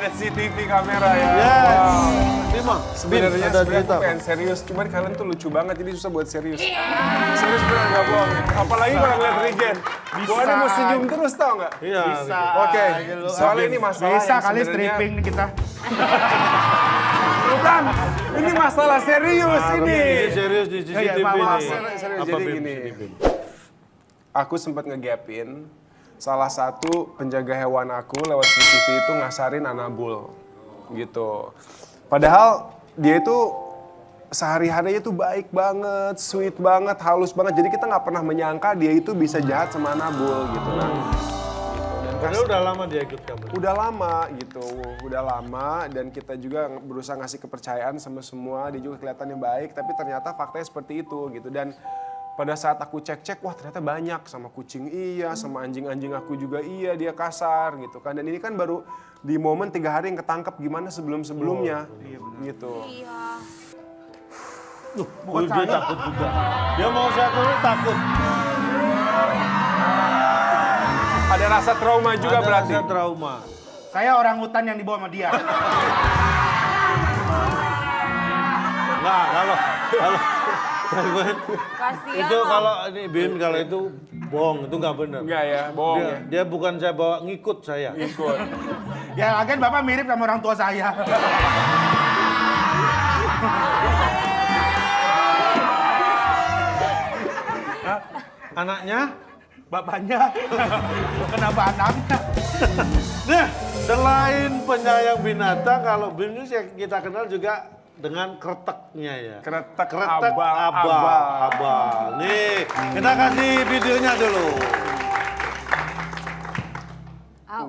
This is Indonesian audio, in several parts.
ada CCTV kamera ya. Yes. Wow. Ini mah Sebenarnya ada aku cerita. pengen serius, cuman kalian tuh lucu banget, jadi susah buat serius. Serius bener gak bohong. Apalagi kalau ngeliat Regen. Gua ada mau senyum terus tau nggak? Iya. Bisa. Oke, soalnya ini masalah Bisa yang kali sebenarnya- stripping nih kita. Bukan, ini masalah serius ini. Ini serius di CCTV maaf, nih. serius. Apa, Jadi Bim, gini. CCTV? Aku sempat ngegapin salah satu penjaga hewan aku lewat CCTV itu ngasarin Anabul gitu. Padahal dia itu sehari-harinya tuh baik banget, sweet banget, halus banget. Jadi kita nggak pernah menyangka dia itu bisa jahat sama Anabul gitu. Nah, Padahal udah lama dia ikut kamu. udah lama gitu, udah lama dan kita juga berusaha ngasih kepercayaan sama semua. Dia juga kelihatannya baik, tapi ternyata faktanya seperti itu gitu. Dan pada saat aku cek-cek, wah ternyata banyak sama kucing iya, sama anjing-anjing aku juga iya, dia kasar gitu kan. Dan ini kan baru di momen 3 hari yang ketangkep gimana sebelum-sebelumnya gitu. Dia takut juga. Dia mau saya turun takut. Ada rasa trauma juga Ada berarti. rasa trauma. Saya orang hutan yang dibawa sama dia. Enggak, kalau Kasihan itu loh. kalau ini Bim kalau itu bohong, itu nggak benar. Enggak ya, bohong Dia, ya. dia bukan saya bawa ngikut saya. Ikut. Ya lagian Bapak mirip sama orang tua saya. Anaknya? Bapaknya. Kenapa anaknya? Nah, selain penyayang binatang, kalau Bim ini kita kenal juga dengan kreteknya ya. Kretek abal. abal. Nih, kita kasih videonya dulu. Au.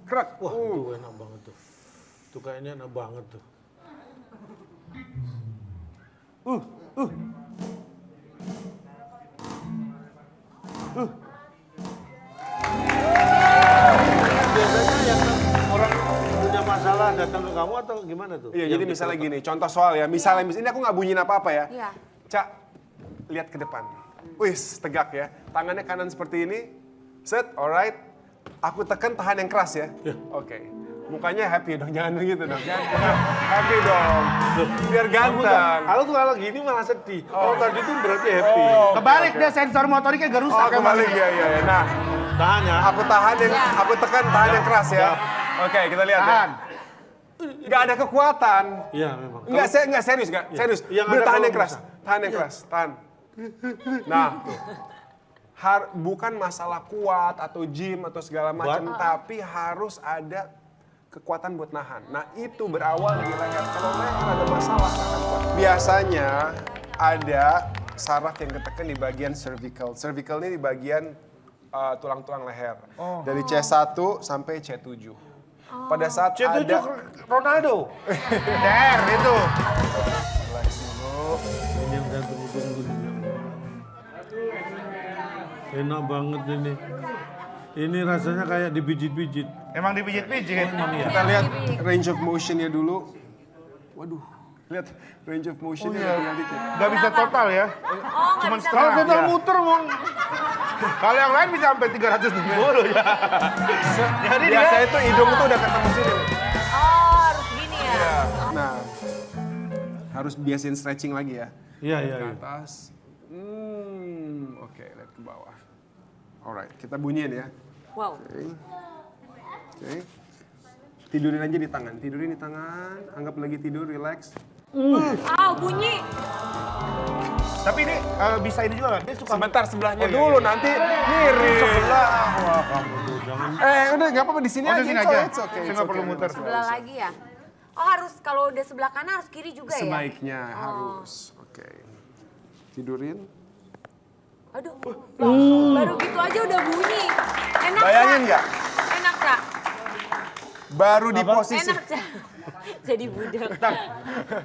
Krek. Wah, tuh enak banget tuh. Tuh kayaknya enak banget tuh. Biasanya yang orang punya masalah datang ke kamu atau gimana tuh? Iya, Yang jadi misalnya gini, contoh soal ya. Misalnya ini aku nggak bunyiin apa-apa ya. Iya. Cak, lihat ke depan. Wis, tegak ya. Tangannya kanan seperti ini. Set, alright. Aku tekan tahan yang keras ya. Oke. Mukanya happy dong, jangan begitu dong. Happy dong. Biar ganteng. Aku tuh kalau gini malah sedih. Kalau tadi tuh berarti happy. Kebalik dia sensor motoriknya gak rusak. Oh, kembali ya, ya. Nah, Tahan ya. aku tahan yang, Ya. aku tekan tahan yang keras ya. Oke, kita lihat ya. Tahan. Nggak ada kekuatan. Iya memang. Nggak serius, nggak serius. Yang Bener, ada tahan kalau yang keras, bisa. tahan yang keras, tahan. Nah, tuh. Bukan masalah kuat atau gym atau segala macam, tapi harus ada kekuatan buat nahan. Nah, itu berawal dari leher. Kalau leher ada masalah, nggak akan kuat. Biasanya ada saraf yang ketekan di bagian cervical. Cervical ini di bagian tulang-tulang leher. Dari C1 sampai C7. Pada saat C7 ada Ronaldo. Der itu. relax dulu. Ini udah tunggu-tunggu. Enak banget ini. Ini rasanya kayak dipijit-pijit. Emang dipijit-pijit. Kita lihat range of motion-nya dulu. Waduh, lihat range of motion-nya tinggal dikit. Gak bisa total ya. Oh, Cuman nggak bisa. setengah. Kalau kita Ya. muter mau Kalau yang lain bisa sampai 360 ya. Jadi dia Biasanya itu hidung tuh udah ketemu sini. Oh, harus gini ya. Nah, harus biasain stretching lagi ya. Iya, iya, Ke iya. atas. Oke, lihat ke bawah. Alright, kita bunyiin ya. Wow. Oke. Tidurin aja di tangan, tidurin di tangan. Anggap lagi tidur, relax. Au, bunyi. Tapi ini bisa ini juga kan? Dia suka Sebentar sebelahnya Oh, iya, dulu, iya. nanti miring. Sebelah. Wah, kamu tuh jangan. Udah nggak apa-apa di sini Oh, aja. di sini it's aja. it's okay, Saya it's nggak perlu okay. muter. Sebelah lagi ya. Oh, harus kalau udah sebelah kanan harus kiri juga ya? Sebaiknya harus. Oke. Tidurin. Aduh, baru gitu aja udah bunyi. Enak, Bayangin Cak? nggak? Enak, Cak? Baru di posisi. Enak, Cak? Jadi budak.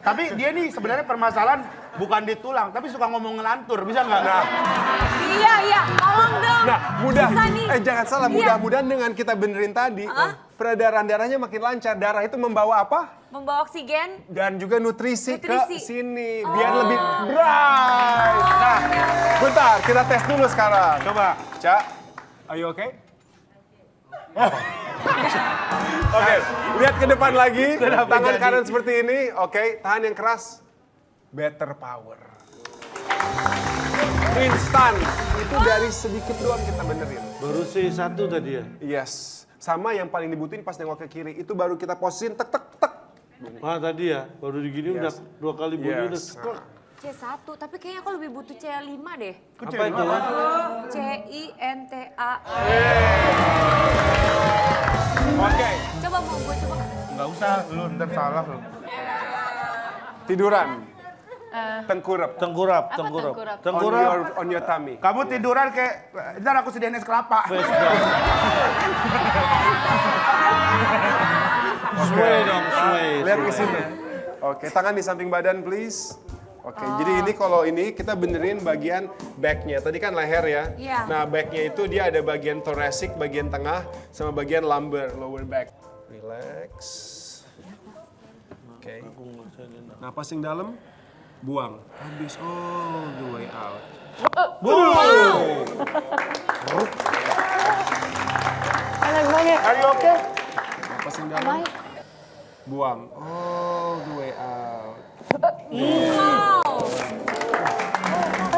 Tapi dia nih sebenarnya permasalahan bukan di tulang, tapi suka ngomong ngelantur. Bisa nggak? Nah, Iya, iya. Tolong dong. nah mudah. Susah nih. Jangan salah, Iya. mudah-mudahan dengan kita benerin tadi, peredaran darahnya makin lancar. Darah itu membawa apa? Membawa oksigen. Dan juga nutrisi, ke Nutrisi. sini biar lebih bright. Nah, bentar kita tes dulu sekarang. Coba. Cak, are you okay? Oke, lihat ke depan lagi. Tangan kanan seperti ini. Oke, tahan yang keras. Better power. Instan. Itu dari sedikit doang kita benerin. Baru C1 tadi ya? Yes. Sama yang paling dibutuhin pas nengok ke kiri. Itu baru kita posisin tek tek tek. Ah tadi ya, baru digini udah 2 kali bunyi udah Yes. skrek. C1, tapi kayaknya aku lebih butuh C5 deh. Apa itu? CINTA. Oke. Coba mau gue coba. Nggak usah, lu ntar salah lu. Tiduran. Tengkurap. Tengkurap, Apa tengkurap. tengkurap? Tengkurap. On your tummy. Kamu tiduran kayak, ntar aku sediain es kelapa. Sway dong, sway. Lihat ke sini. Oke, tangan di samping badan please. Oke, jadi ini kalau ini kita benerin bagian back-nya. Tadi kan leher ya. Iya. Nah, back-nya itu dia ada bagian thoracic, bagian tengah, sama bagian lumbar, lower back. Relax. Oke. Napas yang dalam, buang. Habis all the way out. Enak banget. Are you okay? Napas yang dalam, buang. All the way out. Wow.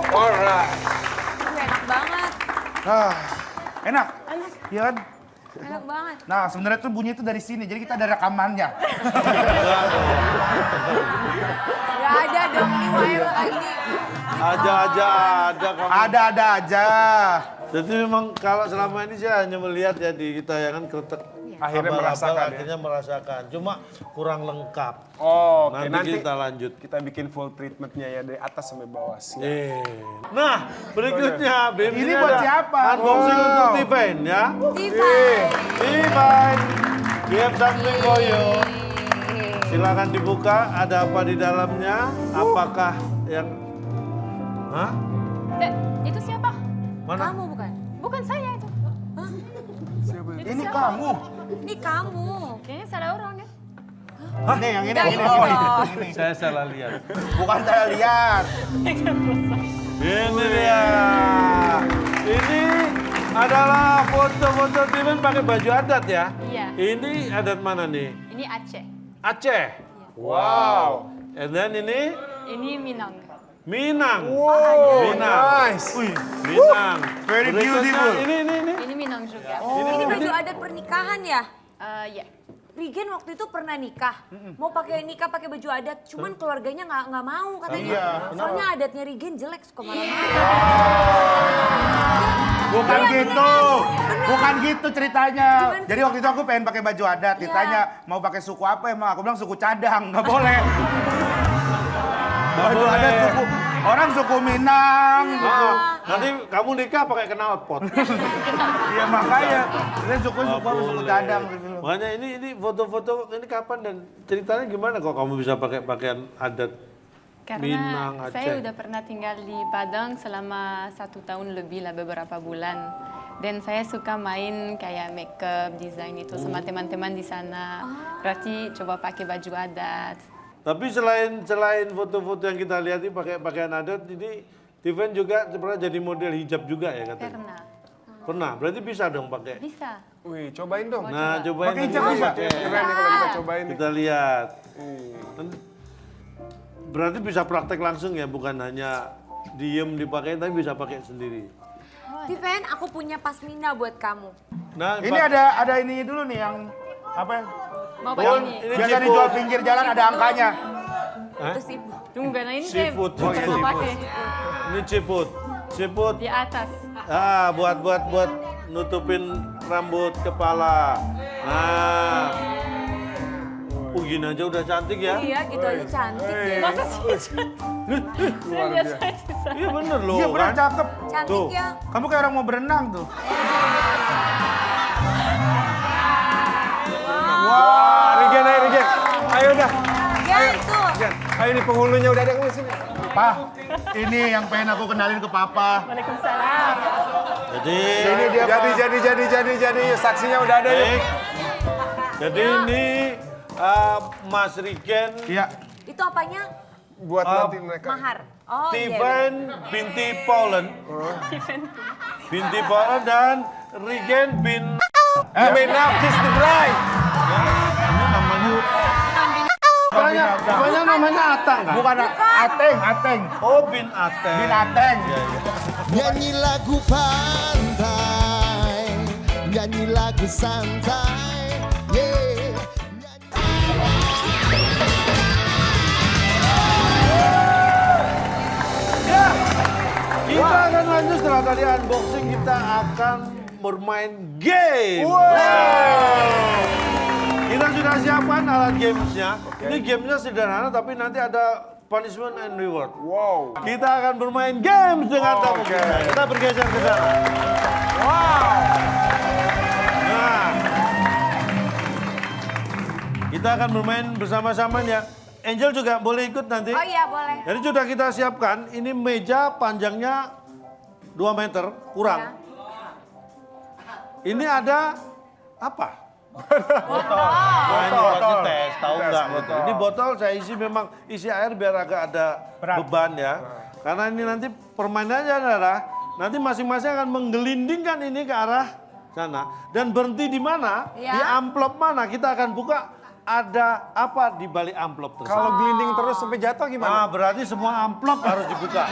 Alright. Enak banget. Ah, enak. Iya kan? Enak banget. Nah, sebenarnya tuh bunyi itu dari sini, jadi kita ada rekamannya. Gak ada dong ini WFH ini. Aja ada kamu. Ada aja. Jadi memang kalau selama ini saya hanya melihat ya di tayangan kretek. Akhirnya abal-abal, merasakan ya? akhirnya merasakan. Cuma kurang lengkap. Oh, oke. Nanti kita lanjut. Kita bikin full treatmentnya ya dari atas sampai bawah. Siap. Nah, berikutnya Bim Ini buat ada siapa? unboxing Wow. untuk Tifain ya. Tifain. Tifain, we have something for you. Silakan dibuka, ada apa di dalamnya? Apakah yang... Hah? Itu siapa? Mana? Kamu bukan? Bukan saya itu. Ini kamu. Ini kamu. Kayaknya salah orang ya. Nih, yang ini. Enggak, ini. Saya salah lihat. Bukan saya lihat. Ini dia. Ini adalah foto-foto Tifain pakai baju adat ya? Iya. Ini adat mana nih? Ini Aceh. Aceh. Wow. And then ini Ini Minang. Minang. Wow, Minang. nice. Minang. Very Berikutnya beautiful. Ini. Ini Minang juga. Ini baju adat pernikahan ya? Ya. Rigen waktu itu pernah nikah, mau pakai nikah pakai baju adat, cuman keluarganya nggak mau katanya. Soalnya adatnya Rigen jelek suka marah-marah. Bukan Iya, gitu. beneran. Bukan gitu ceritanya. Cuman- Jadi waktu itu aku pengen pakai baju adat, ditanya mau pakai suku apa emang? Aku bilang suku cadang, nggak boleh. Baju boleh. adat suku, orang suku Minang. Gitu. Nanti kamu nikah pakai knalpot. Iya makanya, ini suku cadang. Gitu. Makanya ini foto-foto ini kapan dan ceritanya gimana kok kamu bisa pakai pakaian adat Karena Minang, Aceh? saya udah pernah tinggal di Padang selama 1 tahun lebih lah, beberapa bulan. Dan saya suka main kayak makeup, desain itu sama teman-teman di sana. Berarti coba pakai baju adat. Tapi selain foto-foto yang kita lihat ini pakai pakaian adat, ini Tifain juga pernah jadi model hijab juga ya katanya? Pernah. Pernah, berarti bisa dong pakai. Bisa. Wih, cobain dong. Nah, cobain Pakai dulu. hijab bisa? Pakai. Keren nih kalau kita cobain nih. Kita lihat. Berarti bisa praktek langsung ya, bukan hanya diem dipakai, tapi bisa pakai sendiri. Tifain, aku punya pasmina buat kamu. Nah, Ini ada ini dulu nih yang apa ya? Mau pakai ini? ini Biasa seafood. dijual pinggir jalan ada angkanya. Itu sih. Tunggu, karena ini saya Seafood. mau pakai Ini seafood. di atas. Buat nutupin rambut kepala. Nah. Gini aja udah cantik ya. Iya, gitu aja cantik deh. Masa sih? Saya lihat saya di sana. Iya bener loh Iya bener kan. cakep. Cantik Tuh. ya. Kamu kayak orang mau berenang tuh. Wah, Rigen, ayo Rigen. Ayo udah. Ya itu. Rigen, ayo ini penghulunya udah ada kamu sini. Pak, ini yang pengen aku kenalin ke Papa. Waalaikumsalam. Jadi saksinya udah ada yuk. Baik. Jadi ini Mas Rigen, Iya. Itu apanya? Buat nanti mereka. Mahar. Oh iya. Steven binti Poland. Binti Poland dan Rigen bin... Gimana Kiss the Bride? Ini namanya Atang kan? Bukan Ateng. Oh, bin Ateng. Bin Ateng. Iya, iya. Nyanyi lagu pantai, nyanyi lagu santai, yeah. Kita akan lanjut setelah tadi unboxing, kita akan bermain game. Kita sudah siapkan alat gamesnya. Ini gamenya sederhana tapi nanti ada punishment and reward. Wow. Kita akan bermain games dengan tamu kita. Kita bergeser ke sana. Nah, kita akan bermain bersama-sama ya. Angel juga boleh ikut nanti. Oh iya boleh. Jadi sudah kita siapkan, ini meja panjangnya 2 meter, kurang. Ini ada apa? Nah, ini buat ngetes, tahu nggak? Gitu. Ini botol saya isi memang isi air biar agak ada beban ya. Karena ini nanti permainannya adalah nanti masing-masing akan menggelindingkan ini ke arah sana dan berhenti di mana, Ya. di amplop mana kita akan buka. Ada apa di balik amplop tersebut? Kalau gelinding terus sampai jatuh gimana? Nah, berarti semua amplop harus dibuka.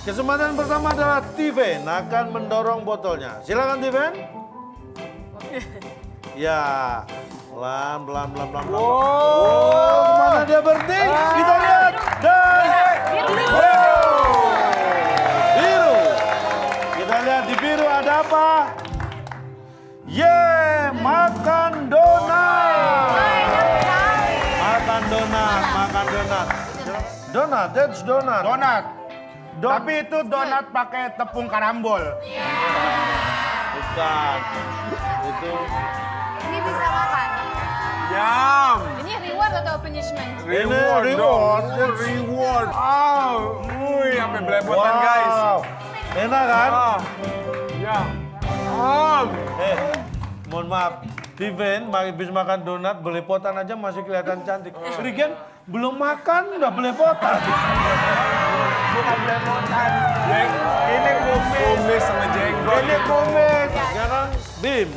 Kesempatan pertama adalah Tiven akan mendorong botolnya. Silakan Tiven. Ya, pelan. Oh, kemana dia berhenti? Kita lihat. Dan biru. Kita lihat di biru ada apa? Makan donat. Makan donat. Donat, that's donat. Donat. Tapi itu donat pakai tepung karambol. Bukan. Itu Ini bisa makan. Yum. Ini reward atau punishment? Reward reward. dong. Reward. Wih, sampai belepotan guys. Enak kan? Ya. Mohon maaf. Tiven habis makan donat belepotan aja masih kelihatan cantik. Rigen belum makan udah belepotan. Bukan belepotan. Ini kumis sama jenggot. Ini kumis. Sekarang Bim.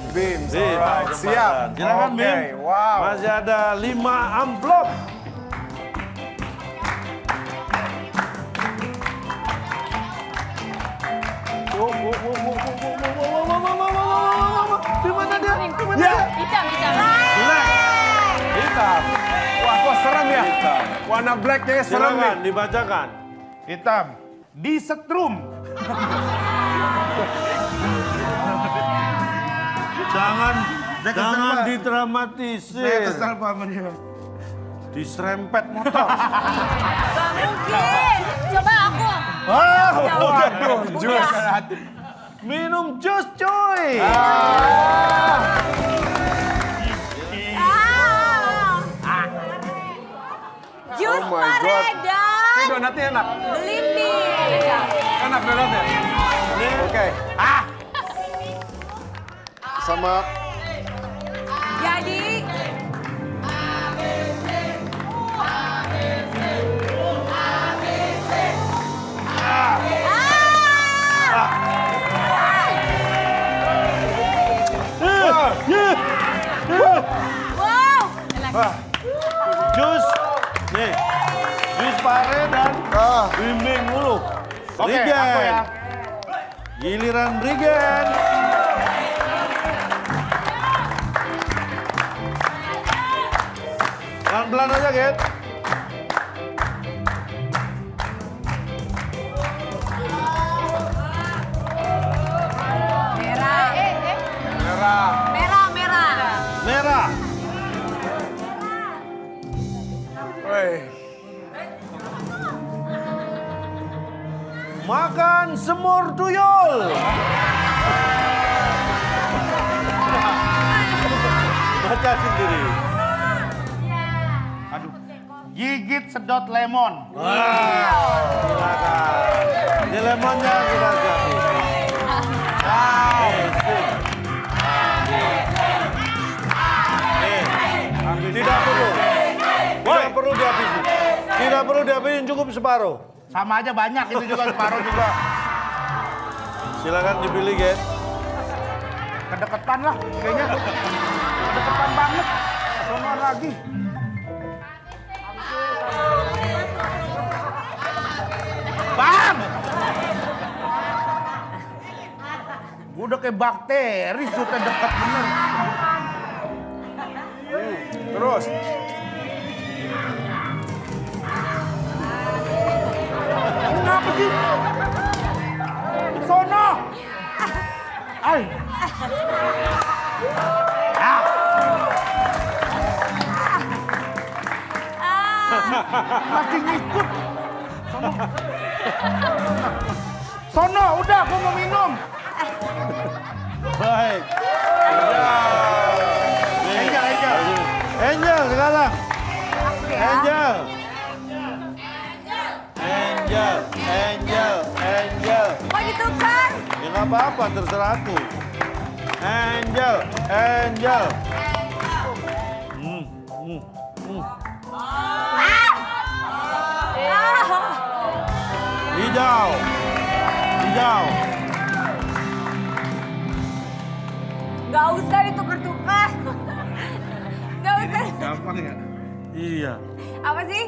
Alright, siap. Silakan Oke, Bim. wow. Masih ada 5 amplop. Di mana dia? Hitam. Black. Hitam. Wah, kok serem ya? Warna black kayaknya serem nih. Silakan dibacakan. Hitam. Disetrum. Jangan kesel, Pak. didramatisir. Pak sama dia. Diserempet motor. Gak mungkin. Coba aku. Waduh, Jus. minum jus cuy. Jus Oh my God. paredan. Ini donatnya enak. Belimbing. Enak donatnya. Oke. Sama Jadi wow. Jus, nih, jus pare dan bimbing mulu. Oke, aku ya. Giliran Rigen. Pelan-pelan aja, Get. Merah. merah. Merah. Merah. Woi. Makan semur tuyul. Baca sendiri. Gigit sedot lemon. Silakan. Ini lemonnya kita ganti. Tidak perlu. Tidak perlu dihabisin. Tidak perlu dihabisin, cukup separuh. Sama aja banyak itu juga separuh juga. Silakan dipilih, Gen. Kedeketan lah kayaknya. Kedeketan banget. Sono lagi. Bang! Gue udah kayak bakteri, sudah dekat bener. Terus. Kenapa sih? Sono! Ay! Ah! Lagi ngikut. Sono. Sono, udah gue mau minum. Baik. Angel, Angel. Angel sekarang. Angel. Angel, Angel, Angel. Kok ditukar? Ya nggak apa-apa, terserah aku. Angel, Angel. Hijau, hijau. Gak usah ditukar-tukar. Gak usah. Gampang ya? Iya. Apa sih?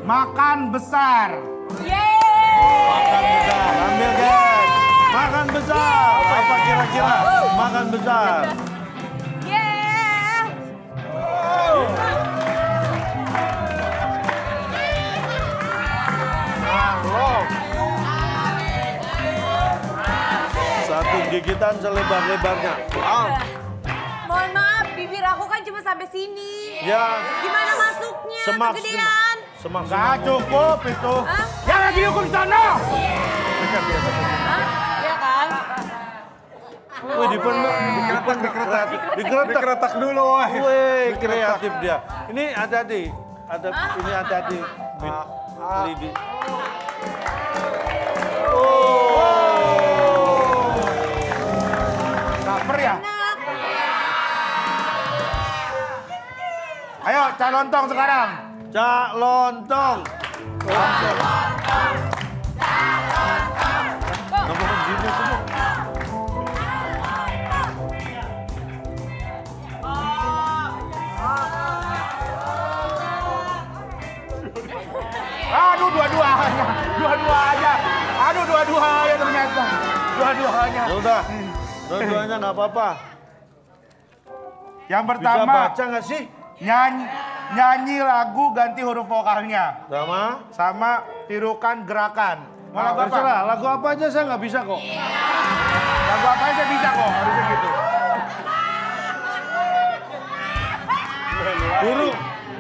Makan besar. Yeay! Makan besar, ambil Gen. Makan besar. Apa kira-kira? Makan besar. Yeay! Satu gigitan selebar-lebarnya. Mohon maaf, bibir aku kan cuma sampai sini. Ya, Gimana masuknya? semak, Kegedean. semak, Gak cukup itu. Hah? Yang lagi dihukum sono. Hah? Iya kan? Wih, dikeretak. Dikeretak dulu, wah. Wih, kreatif dia. Ini hati-hati. Ini hati-hati. Lidi. Laper ya? Enak. Ayo, cak lontong sekarang. Cak lontong. Ngomong gini semua. Aduh, dua-duanya. Dua-duanya. Aduh, dua-duanya ternyata. Dua-duanya. Ya udah, dua-duanya nggak apa-apa. Yang Bisa pertama, baca nggak sih? nyanyi lagu ganti huruf vokalnya. Sama tirukan gerakan. Mau lagu apa? Terserah, lagu apa aja saya nggak bisa kok. Lagu apa aja bisa kok, harusnya gitu.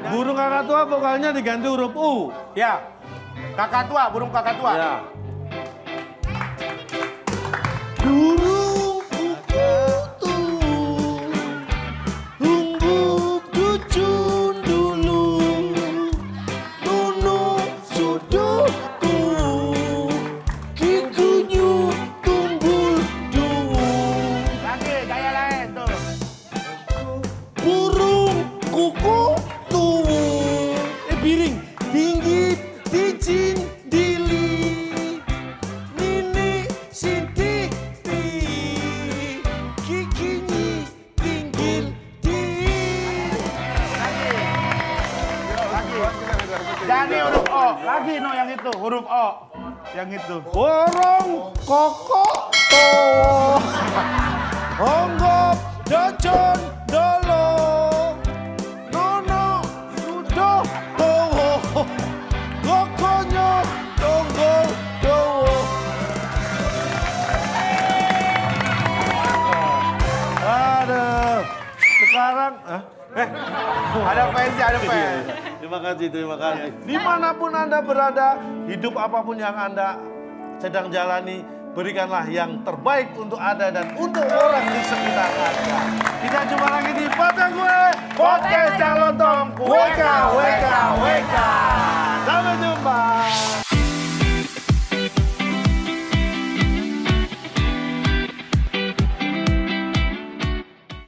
Burung kakak tua vokalnya diganti huruf U. Ya, kakak tua, burung kakak tua. Ya. Burung kuku rumbuk ducun dulu Nunu suduku Kikunya tumbul dulu Lagi, gaya lain tuh. Burung kuku biring tinggi dicin dili Nini sinti kikinyi tinggil di Jadi huruf O. Lagi no yang itu, huruf O. Yang itu. Borong koko towo. Honggop dacon dolo. Nono sudo towo. Kokonyo tonggol dowo. Aduh. Sekarang, Ada fans, ada fans. Terima kasih, terima kasih. Dimanapun Anda berada, hidup apapun yang Anda sedang jalani, berikanlah yang terbaik untuk Anda dan untuk orang di sekitar Anda. Kita jumpa lagi di Patah Gue, Podcast Cak Lontong, WK, WK, WK.